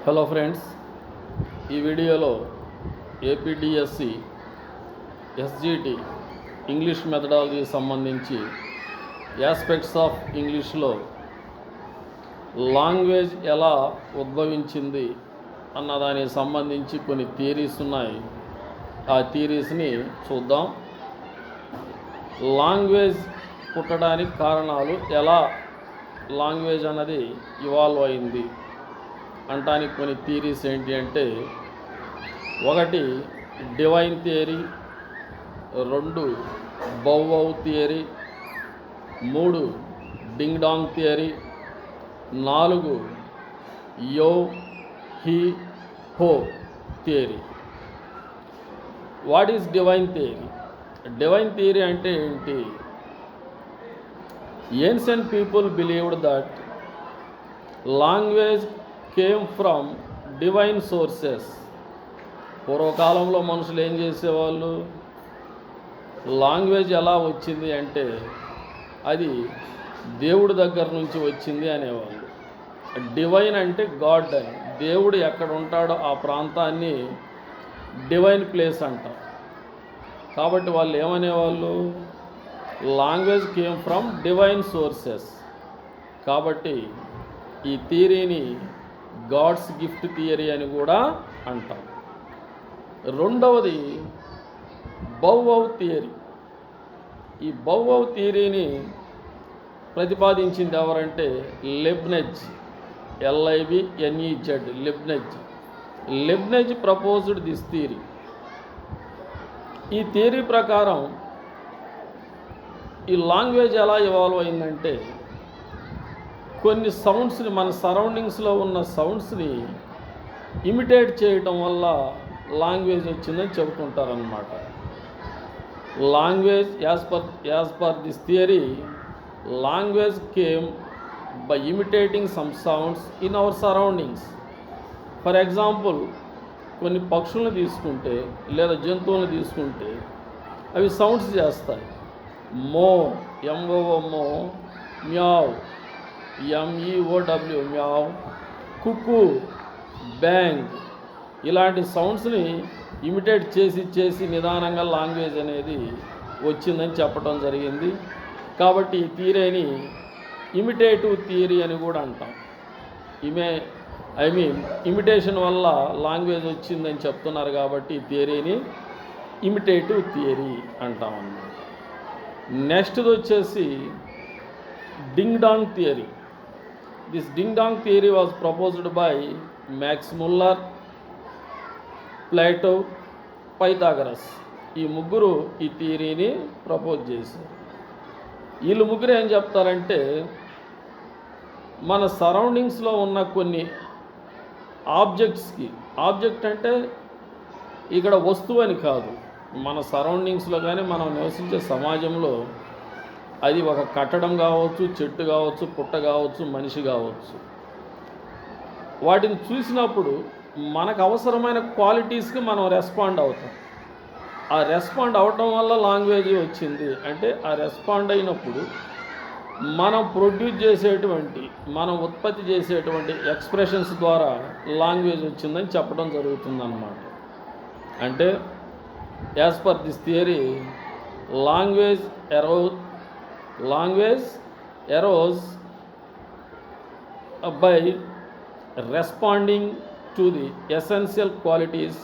Hello friends, ఈ వీడియోలో APDSC SGT English మెథడాలజీకి సంబంధించి యాస్పెక్ట్స్ ఆఫ్ ఇంగ్లీష్లో లాంగ్వేజ్ ఎలా ఉద్భవించింది అన్న దానికి సంబంధించి కొన్ని థియరీస్ ఉన్నాయి. ఆ థియరీస్ని చూద్దాం. లాంగ్వేజ్ పుట్టడానికి కారణాలు, ఎలా లాంగ్వేజ్ అన్నది ఇవాల్వ్ అయింది అంటానికి కొన్ని థియరీస్ ఏంటి అంటే, ఒకటి divine theory, 2 bow wow theory, 3 ding dong theory, 4 yo he ho theory. What is divine theory? Divine theory అంటే ఏంటి? Ancient people believed that language came from divine sources. పూర్వకాలంలో మనుషులు ఏం చేసేవాళ్ళు? లాంగ్వేజ్ ఎలా వచ్చింది అంటే అది దేవుడి దగ్గర నుంచి వచ్చింది అనేవాళ్ళు. డివైన్ అంటే గాడ్ అని. దేవుడు ఎక్కడ ఉంటాడో ఆ ప్రాంతాన్ని డివైన్ ప్లేస్ అంటాం. కాబట్టి వాళ్ళు ఏమనేవాళ్ళు? Language came from divine sources. కాబట్టి ఈ థియరీని గాడ్స్ గిఫ్ట్ థియరీ అని కూడా అంటాం. రెండవది బౌవౌ థియరీ. ఈ బౌవౌ థియరీని ప్రతిపాదించింది ఎవరంటే Leibniz, LIBNEZ, Leibniz. Leibniz proposed this theory. ఈ థియరీ ప్రకారం ఈ లాంగ్వేజ్ ఎలా ఇవాల్వ్ అయిందంటే, కొన్ని సౌండ్స్ని, మన సరౌండింగ్స్లో ఉన్న సౌండ్స్ని ఇమిటేట్ చేయటం వల్ల లాంగ్వేజ్ వచ్చిందని చెబుతుంటారనమాట. Language as per this theory, language came by imitating some sounds in our surroundings. For example, కొన్ని పక్షులను తీసుకుంటే లేదా జంతువులను తీసుకుంటే అవి సౌండ్స్ చేస్తాయి. మో, MOO మో, మ్యావ్, MEOW మ్యావ్, కుక్కు, బ్యాంగ్, ఇలాంటి సౌండ్స్ని ఇమిటేట్ చేసి నిదానంగా లాంగ్వేజ్ అనేది వచ్చిందని చెప్పడం జరిగింది. కాబట్టి ఈ థియరీని ఇమిటేటివ్ థియరీ అని కూడా అంటాం. ఇమిటేషన్ వల్ల లాంగ్వేజ్ వచ్చిందని చెప్తున్నారు కాబట్టి ఈ థియరీని ఇమిటేటివ్ థియరీ అంటాం అన్నమాట. నెక్స్ట్ది వచ్చేసి డింగ్ dong theory. This ding dong theory was proposed by max Muller, Plato, Pythagoras. ఈ ముగ్గురు ఈ థియరీని ప్రపోజ్ చేశారు. వీళ్ళు ముగ్గురు ఏం చెప్తారంటే, మన సరౌండింగ్స్లో ఉన్న కొన్ని ఆబ్జెక్ట్స్కి, ఆబ్జెక్ట్ అంటే ఇక్కడ వస్తువు అని కాదు, మన సరౌండింగ్స్లో కానీ మనం నివసించే సమాజంలో అది ఒక కట్టడం కావచ్చు, చెట్టు కావచ్చు, పుట్ట కావచ్చు, మనిషి కావచ్చు, వాటిని చూసినప్పుడు మనకు అవసరమైన క్వాలిటీస్కి మనం రెస్పాండ్ అవుతాం. ఆ రెస్పాండ్ అవటం వల్ల లాంగ్వేజ్ వచ్చింది. అంటే ఆ రెస్పాండ్ అయినప్పుడు మనం ప్రొడ్యూస్ చేసేటువంటి, మనం ఉత్పత్తి చేసేటువంటి ఎక్స్ప్రెషన్స్ ద్వారా లాంగ్వేజ్ వచ్చిందని చెప్పడం జరుగుతుందన్నమాట. అంటే as per this theory, language arose by responding to the essential qualities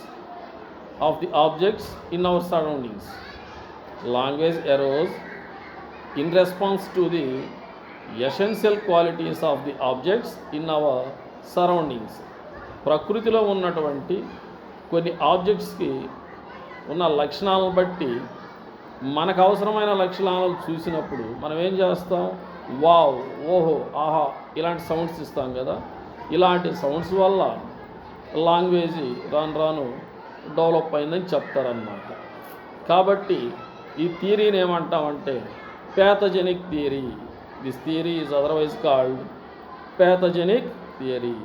of the objects in our surroundings. Language arose in response to the essential qualities of the objects in our surroundings. ప్రకృతిలో ఉన్నటువంటి కొన్ని ఆబ్జెక్ట్స్కి ఉన్న లక్షణాలను బట్టి మనకు అవసరమైన లక్షణాలు చూసినప్పుడు మనం ఏం చేస్తాం? వావ్, ఓహో, ఆహా, ఇలాంటి సౌండ్స్ ఇస్తాం కదా. ఇలాంటి సౌండ్స్ వల్ల లాంగ్వేజ్ రాను డెవలప్ అయిందని చెప్తారన్నమాట. కాబట్టి ఈ థియరీని ఏమంటామంటే pathogenic theory. This theory is otherwise called pathogenic theory.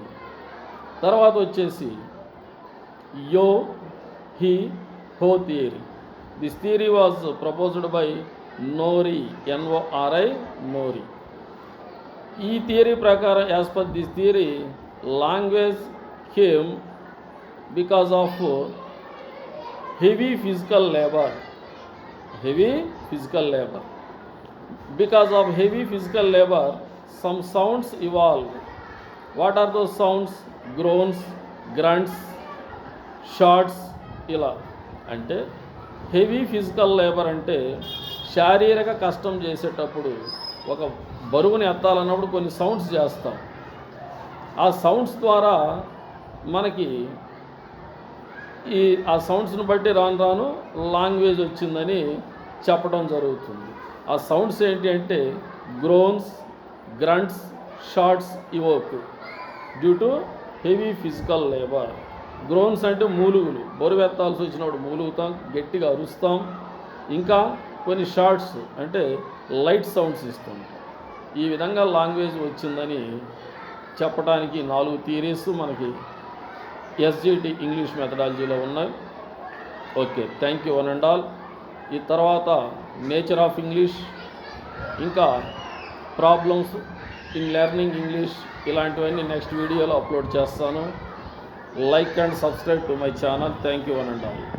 తర్వాత వచ్చేసి యో he ho theory. This theory was proposed by Nori, Nori, Nori. ఈ థియరీ ప్రకారం, as per this theory, language came because of heavy physical labor. Heavy physical labor. Because of heavy physical labor, some sounds evolved. What are those sounds? Groans, grunts, shorts ఇలా. అంటే heavy physical labour అంటే శారీరక కష్టం చేసేటప్పుడు ఒక బరువుని ఎత్తాలన్నప్పుడు కొన్ని sounds చేస్తాం. ఆ సౌండ్స్ ద్వారా మనకి ఆ సౌండ్స్ని బట్టి రాను రాను లాంగ్వేజ్ వచ్చిందని చెప్పడం జరుగుతుంది. ఆ సౌండ్స్ ఏంటి అంటే groans, grunts, shouts evoke due to heavy physical labour. Groans అంటే మూలుగులు, బరువు ఎత్తాల్సి వచ్చినప్పుడు మూలుగుతాం, గట్టిగా అరుస్తాం. ఇంకా కొన్ని షార్ట్స్ అంటే లైట్ సౌండ్స్ ఇస్తాం. ఈ విధంగా లాంగ్వేజ్ వచ్చిందని చెప్పడానికి 4 థియరీస్ మనకి ఎస్జిటి ఇంగ్లీష్ మెథడాలజీలో ఉన్నాయి. Okay, thank you one and all. ఈ తర్వాత నేచర్ ఆఫ్ ఇంగ్లీష్, ఇంకా ప్రాబ్లమ్స్ ఇన్ లెర్నింగ్ ఇంగ్లీష్, ఇలాంటివన్నీ నెక్స్ట్ వీడియోలో అప్లోడ్ చేస్తాను. Like and subscribe to my channel. Thank you one and all.